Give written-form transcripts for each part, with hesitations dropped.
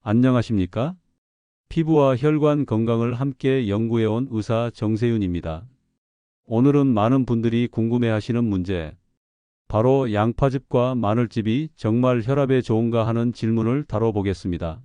안녕하십니까? 피부와 혈관 건강을 함께 연구해온 의사 정세윤입니다. 오늘은 많은 분들이 궁금해하시는 문제, 바로 양파즙과 마늘즙이 정말 혈압에 좋은가 하는 질문을 다뤄보겠습니다.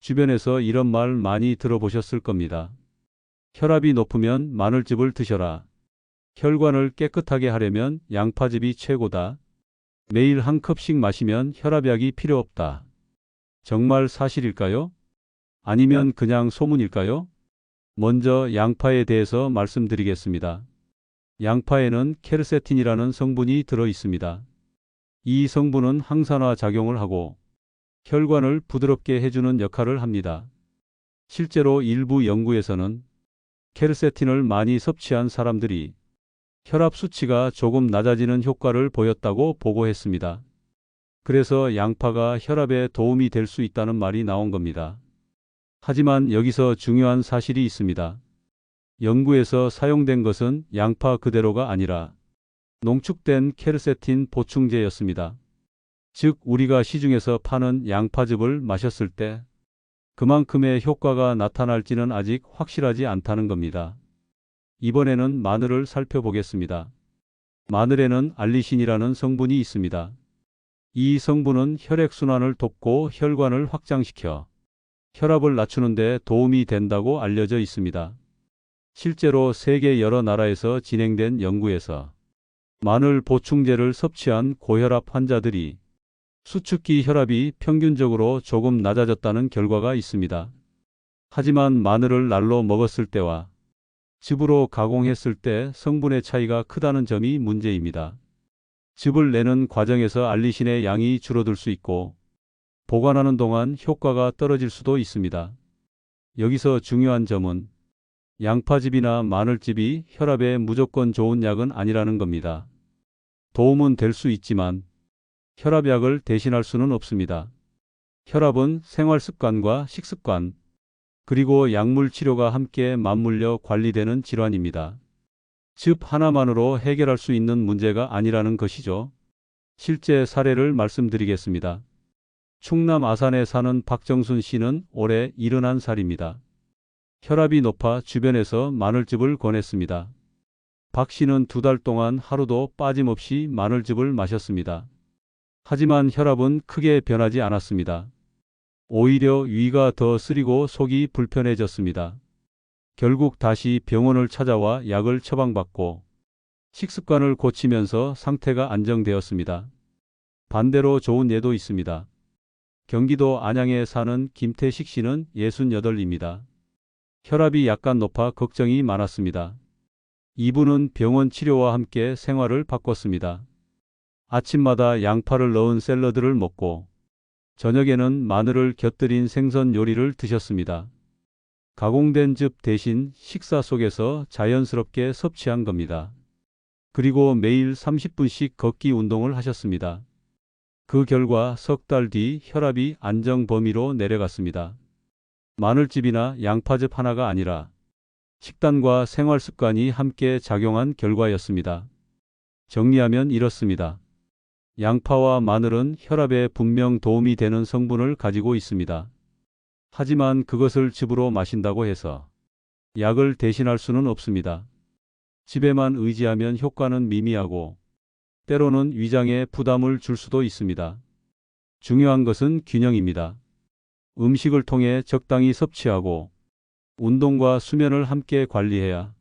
주변에서 이런 말 많이 들어보셨을 겁니다. 혈압이 높으면 마늘즙을 드셔라. 혈관을 깨끗하게 하려면 양파즙이 최고다. 매일 한 컵씩 마시면 혈압약이 필요 없다. 정말 사실일까요? 아니면 그냥 소문일까요? 먼저 양파에 대해서 말씀드리겠습니다. 양파에는 케르세틴이라는 성분이 들어 있습니다. 이 성분은 항산화 작용을 하고 혈관을 부드럽게 해주는 역할을 합니다. 실제로 일부 연구에서는 케르세틴을 많이 섭취한 사람들이 혈압 수치가 조금 낮아지는 효과를 보였다고 보고했습니다. 그래서 양파가 혈압에 도움이 될 수 있다는 말이 나온 겁니다. 하지만 여기서 중요한 사실이 있습니다. 연구에서 사용된 것은 양파 그대로가 아니라 농축된 케르세틴 보충제였습니다. 즉, 우리가 시중에서 파는 양파즙을 마셨을 때 그만큼의 효과가 나타날지는 아직 확실하지 않다는 겁니다. 이번에는 마늘을 살펴보겠습니다. 마늘에는 알리신이라는 성분이 있습니다. 이 성분은 혈액순환을 돕고 혈관을 확장시켜 혈압을 낮추는 데 도움이 된다고 알려져 있습니다. 실제로 세계 여러 나라에서 진행된 연구에서 마늘 보충제를 섭취한 고혈압 환자들이 수축기 혈압이 평균적으로 조금 낮아졌다는 결과가 있습니다. 하지만 마늘을 날로 먹었을 때와 즙으로 가공했을 때 성분의 차이가 크다는 점이 문제입니다. 즙을 내는 과정에서 알리신의 양이 줄어들 수 있고 보관하는 동안 효과가 떨어질 수도 있습니다. 여기서 중요한 점은 양파즙이나 마늘즙이 혈압에 무조건 좋은 약은 아니라는 겁니다. 도움은 될 수 있지만 혈압약을 대신할 수는 없습니다. 혈압은 생활습관과 식습관, 그리고 약물 치료가 함께 맞물려 관리되는 질환입니다. 즙 하나만으로 해결할 수 있는 문제가 아니라는 것이죠. 실제 사례를 말씀드리겠습니다. 충남 아산에 사는 박정순 씨는 올해 71살입니다. 혈압이 높아 주변에서 마늘즙을 권했습니다. 박 씨는 2달 동안 하루도 빠짐없이 마늘즙을 마셨습니다. 하지만 혈압은 크게 변하지 않았습니다. 오히려 위가 더 쓰리고 속이 불편해졌습니다. 결국 다시 병원을 찾아와 약을 처방받고 식습관을 고치면서 상태가 안정되었습니다. 반대로 좋은 예도 있습니다. 경기도 안양에 사는 김태식 씨는 68입니다. 혈압이 약간 높아 걱정이 많았습니다. 이분은 병원 치료와 함께 생활을 바꿨습니다. 아침마다 양파를 넣은 샐러드를 먹고 저녁에는 마늘을 곁들인 생선 요리를 드셨습니다. 가공된 즙 대신 식사 속에서 자연스럽게 섭취한 겁니다. 그리고 매일 30분씩 걷기 운동을 하셨습니다. 그 결과 석 달 뒤 혈압이 안정 범위로 내려갔습니다. 마늘즙이나 양파즙 하나가 아니라 식단과 생활 습관이 함께 작용한 결과였습니다. 정리하면 이렇습니다. 양파와 마늘은 혈압에 분명 도움이 되는 성분을 가지고 있습니다. 하지만 그것을 즙으로 마신다고 해서 약을 대신할 수는 없습니다. 즙에만 의지하면 효과는 미미하고 때로는 위장에 부담을 줄 수도 있습니다. 중요한 것은 균형입니다. 음식을 통해 적당히 섭취하고 운동과 수면을 함께 관리해야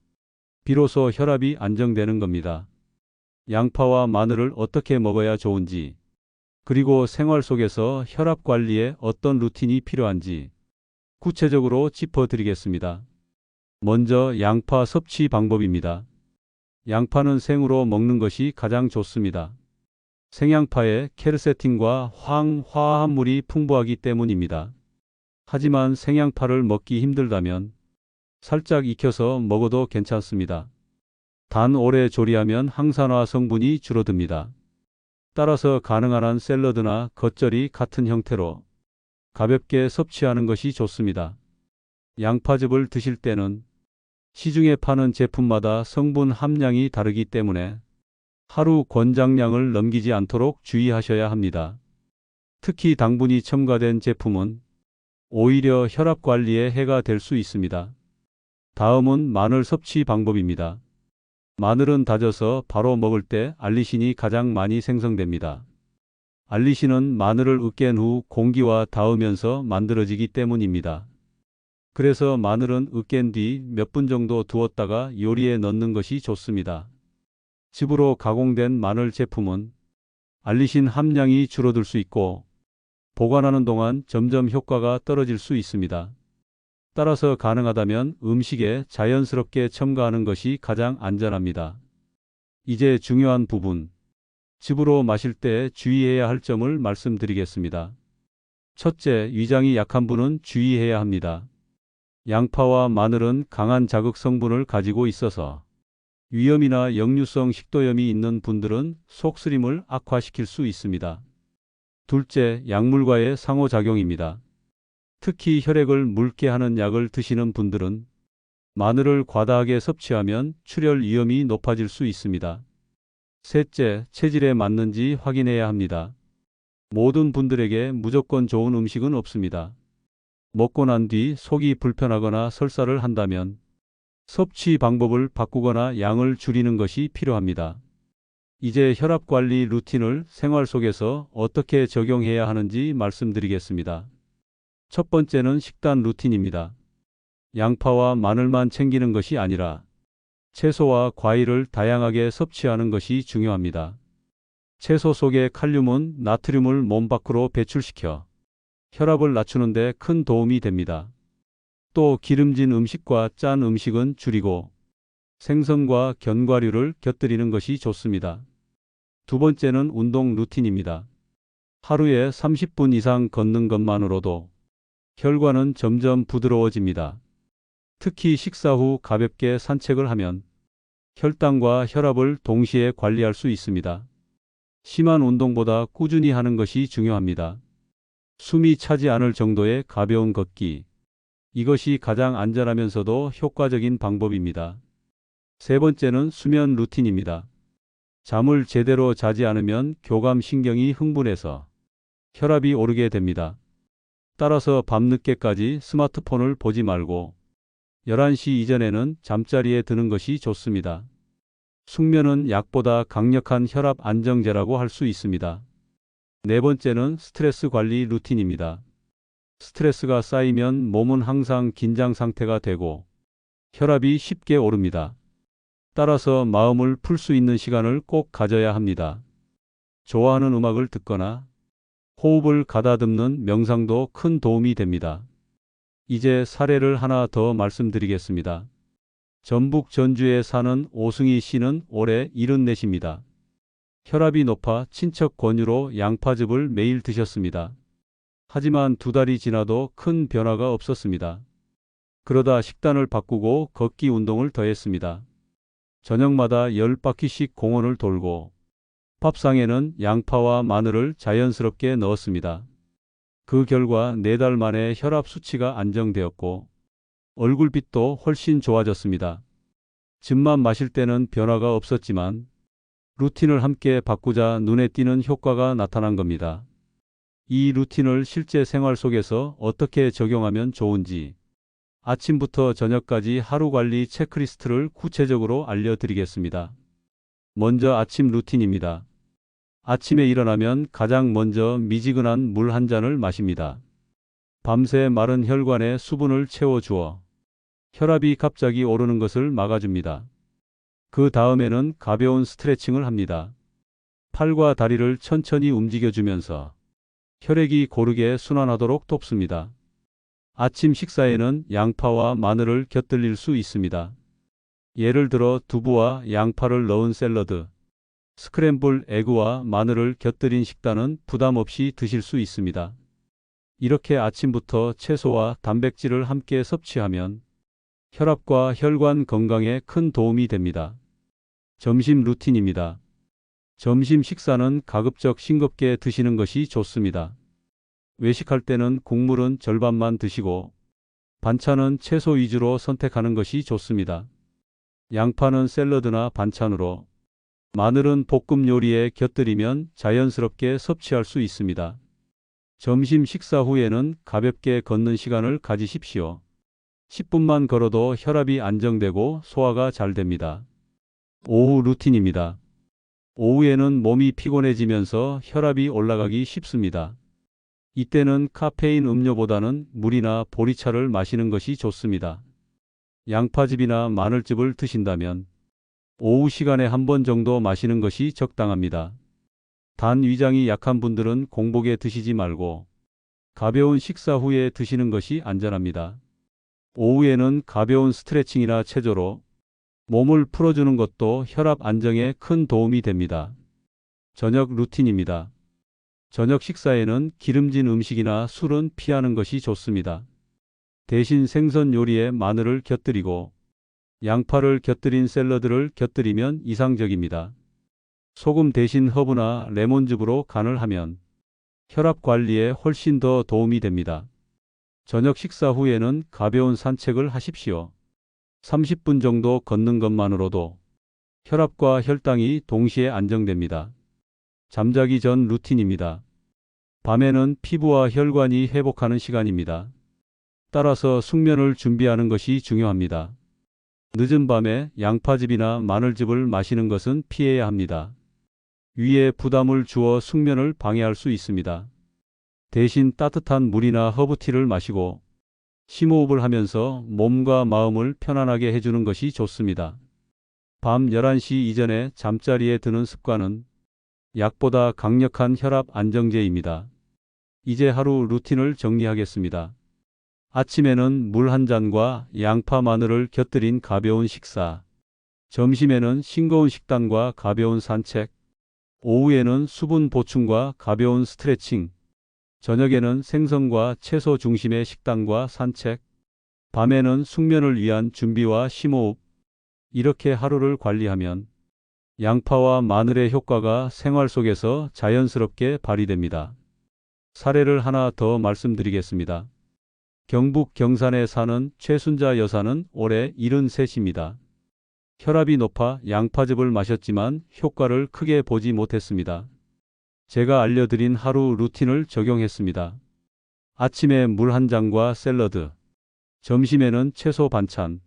비로소 혈압이 안정되는 겁니다. 양파와 마늘을 어떻게 먹어야 좋은지, 그리고 생활 속에서 혈압 관리에 어떤 루틴이 필요한지 구체적으로 짚어드리겠습니다. 먼저 양파 섭취 방법입니다. 양파는 생으로 먹는 것이 가장 좋습니다. 생양파에 케르세틴과 황화합물이 풍부하기 때문입니다. 하지만 생양파를 먹기 힘들다면 살짝 익혀서 먹어도 괜찮습니다. 단 오래 조리하면 항산화 성분이 줄어듭니다. 따라서 가능한 한 샐러드나 겉절이 같은 형태로 가볍게 섭취하는 것이 좋습니다. 양파즙을 드실 때는 시중에 파는 제품마다 성분 함량이 다르기 때문에 하루 권장량을 넘기지 않도록 주의하셔야 합니다. 특히 당분이 첨가된 제품은 오히려 혈압 관리에 해가 될 수 있습니다. 다음은 마늘 섭취 방법입니다. 마늘은 다져서 바로 먹을 때 알리신이 가장 많이 생성됩니다. 알리신은 마늘을 으깬 후 공기와 닿으면서 만들어지기 때문입니다. 그래서 마늘은 으깬 뒤 몇 분 정도 두었다가 요리에 넣는 것이 좋습니다. 즙으로 가공된 마늘 제품은 알리신 함량이 줄어들 수 있고 보관하는 동안 점점 효과가 떨어질 수 있습니다. 따라서 가능하다면 음식에 자연스럽게 첨가하는 것이 가장 안전합니다. 이제 중요한 부분, 즙으로 마실 때 주의해야 할 점을 말씀드리겠습니다. 첫째, 위장이 약한 분은 주의해야 합니다. 양파와 마늘은 강한 자극 성분을 가지고 있어서 위염이나 역류성 식도염이 있는 분들은 속쓰림을 악화시킬 수 있습니다. 둘째, 약물과의 상호작용입니다. 특히 혈액을 묽게 하는 약을 드시는 분들은 마늘을 과다하게 섭취하면 출혈 위험이 높아질 수 있습니다. 셋째, 체질에 맞는지 확인해야 합니다. 모든 분들에게 무조건 좋은 음식은 없습니다. 먹고 난 뒤 속이 불편하거나 설사를 한다면 섭취 방법을 바꾸거나 양을 줄이는 것이 필요합니다. 이제 혈압 관리 루틴을 생활 속에서 어떻게 적용해야 하는지 말씀드리겠습니다. 첫 번째는 식단 루틴입니다. 양파와 마늘만 챙기는 것이 아니라 채소와 과일을 다양하게 섭취하는 것이 중요합니다. 채소 속의 칼륨은 나트륨을 몸 밖으로 배출시켜 혈압을 낮추는 데 큰 도움이 됩니다. 또 기름진 음식과 짠 음식은 줄이고 생선과 견과류를 곁들이는 것이 좋습니다. 두 번째는 운동 루틴입니다. 하루에 30분 이상 걷는 것만으로도 혈관은 점점 부드러워집니다. 특히 식사 후 가볍게 산책을 하면 혈당과 혈압을 동시에 관리할 수 있습니다. 심한 운동보다 꾸준히 하는 것이 중요합니다. 숨이 차지 않을 정도의 가벼운 걷기. 이것이 가장 안전하면서도 효과적인 방법입니다. 세 번째는 수면 루틴입니다. 잠을 제대로 자지 않으면 교감신경이 흥분해서 혈압이 오르게 됩니다. 따라서 밤늦게까지 스마트폰을 보지 말고 11시 이전에는 잠자리에 드는 것이 좋습니다. 숙면은 약보다 강력한 혈압 안정제라고 할 수 있습니다. 네 번째는 스트레스 관리 루틴입니다. 스트레스가 쌓이면 몸은 항상 긴장 상태가 되고 혈압이 쉽게 오릅니다. 따라서 마음을 풀 수 있는 시간을 꼭 가져야 합니다. 좋아하는 음악을 듣거나 호흡을 가다듬는 명상도 큰 도움이 됩니다. 이제 사례를 하나 더 말씀드리겠습니다. 전북 전주에 사는 오승희 씨는 올해 74입니다. 혈압이 높아 친척 권유로 양파즙을 매일 드셨습니다. 하지만 2달이 지나도 큰 변화가 없었습니다. 그러다 식단을 바꾸고 걷기 운동을 더했습니다. 저녁마다 10바퀴씩 공원을 돌고 밥상에는 양파와 마늘을 자연스럽게 넣었습니다. 그 결과 4달 만에 혈압 수치가 안정되었고 얼굴빛도 훨씬 좋아졌습니다. 즙만 마실 때는 변화가 없었지만 루틴을 함께 바꾸자 눈에 띄는 효과가 나타난 겁니다. 이 루틴을 실제 생활 속에서 어떻게 적용하면 좋은지 아침부터 저녁까지 하루 관리 체크리스트를 구체적으로 알려드리겠습니다. 먼저 아침 루틴입니다. 아침에 일어나면 가장 먼저 미지근한 물 한 잔을 마십니다. 밤새 마른 혈관에 수분을 채워주어 혈압이 갑자기 오르는 것을 막아줍니다. 그 다음에는 가벼운 스트레칭을 합니다. 팔과 다리를 천천히 움직여주면서 혈액이 고르게 순환하도록 돕습니다. 아침 식사에는 양파와 마늘을 곁들일 수 있습니다. 예를 들어 두부와 양파를 넣은 샐러드, 스크램블 에그와 마늘을 곁들인 식단은 부담 없이 드실 수 있습니다. 이렇게 아침부터 채소와 단백질을 함께 섭취하면 혈압과 혈관 건강에 큰 도움이 됩니다. 점심 루틴입니다. 점심 식사는 가급적 싱겁게 드시는 것이 좋습니다. 외식할 때는 국물은 절반만 드시고 반찬은 채소 위주로 선택하는 것이 좋습니다. 양파는 샐러드나 반찬으로, 마늘은 볶음 요리에 곁들이면 자연스럽게 섭취할 수 있습니다. 점심 식사 후에는 가볍게 걷는 시간을 가지십시오. 10분만 걸어도 혈압이 안정되고 소화가 잘 됩니다. 오후 루틴입니다. 오후에는 몸이 피곤해지면서 혈압이 올라가기 쉽습니다. 이때는 카페인 음료보다는 물이나 보리차를 마시는 것이 좋습니다. 양파즙이나 마늘즙을 드신다면 오후 시간에 한 번 정도 마시는 것이 적당합니다. 단 위장이 약한 분들은 공복에 드시지 말고 가벼운 식사 후에 드시는 것이 안전합니다. 오후에는 가벼운 스트레칭이나 체조로 몸을 풀어주는 것도 혈압 안정에 큰 도움이 됩니다. 저녁 루틴입니다. 저녁 식사에는 기름진 음식이나 술은 피하는 것이 좋습니다. 대신 생선 요리에 마늘을 곁들이고 양파를 곁들인 샐러드를 곁들이면 이상적입니다. 소금 대신 허브나 레몬즙으로 간을 하면 혈압 관리에 훨씬 더 도움이 됩니다. 저녁 식사 후에는 가벼운 산책을 하십시오. 30분 정도 걷는 것만으로도 혈압과 혈당이 동시에 안정됩니다. 잠자기 전 루틴입니다. 밤에는 피부와 혈관이 회복하는 시간입니다. 따라서 숙면을 준비하는 것이 중요합니다. 늦은 밤에 양파즙이나 마늘즙을 마시는 것은 피해야 합니다. 위에 부담을 주어 숙면을 방해할 수 있습니다. 대신 따뜻한 물이나 허브티를 마시고 심호흡을 하면서 몸과 마음을 편안하게 해주는 것이 좋습니다. 밤 11시 이전에 잠자리에 드는 습관은 약보다 강력한 혈압 안정제입니다. 이제 하루 루틴을 정리하겠습니다. 아침에는 물 한 잔과 양파 마늘을 곁들인 가벼운 식사, 점심에는 싱거운 식단과 가벼운 산책, 오후에는 수분 보충과 가벼운 스트레칭, 저녁에는 생선과 채소 중심의 식단과 산책, 밤에는 숙면을 위한 준비와 심호흡. 이렇게 하루를 관리하면 양파와 마늘의 효과가 생활 속에서 자연스럽게 발휘됩니다. 사례를 하나 더 말씀드리겠습니다. 경북 경산에 사는 최순자 여사는 올해 73입니다. 혈압이 높아 양파즙을 마셨지만 효과를 크게 보지 못했습니다. 제가 알려드린 하루 루틴을 적용했습니다. 아침에 물 한 잔과 샐러드, 점심에는 채소 반찬,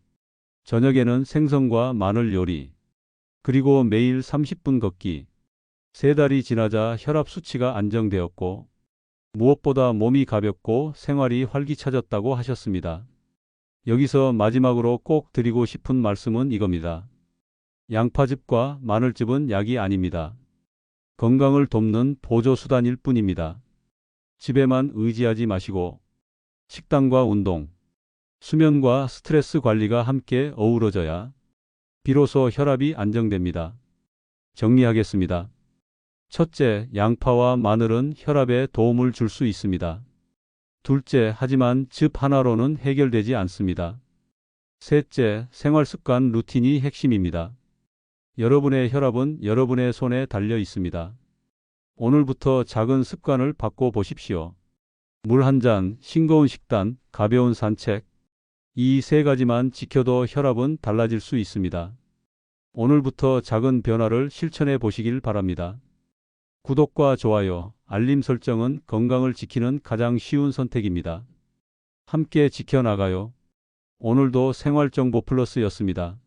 저녁에는 생선과 마늘 요리, 그리고 매일 30분 걷기. 3달이 지나자 혈압 수치가 안정되었고 무엇보다 몸이 가볍고 생활이 활기차졌다고 하셨습니다. 여기서 마지막으로 꼭 드리고 싶은 말씀은 이겁니다. 양파즙과 마늘즙은 약이 아닙니다. 건강을 돕는 보조수단일 뿐입니다. 집에만 의지하지 마시고 식단과 운동, 수면과 스트레스 관리가 함께 어우러져야 비로소 혈압이 안정됩니다. 정리하겠습니다. 첫째, 양파와 마늘은 혈압에 도움을 줄 수 있습니다. 둘째, 하지만 즙 하나로는 해결되지 않습니다. 셋째, 생활습관 루틴이 핵심입니다. 여러분의 혈압은 여러분의 손에 달려 있습니다. 오늘부터 작은 습관을 바꿔 보십시오. 물 한 잔, 싱거운 식단, 가벼운 산책. 이 3가지만 지켜도 혈압은 달라질 수 있습니다. 오늘부터 작은 변화를 실천해 보시길 바랍니다. 구독과 좋아요, 알림 설정은 건강을 지키는 가장 쉬운 선택입니다. 함께 지켜나가요. 오늘도 생활정보 플러스였습니다.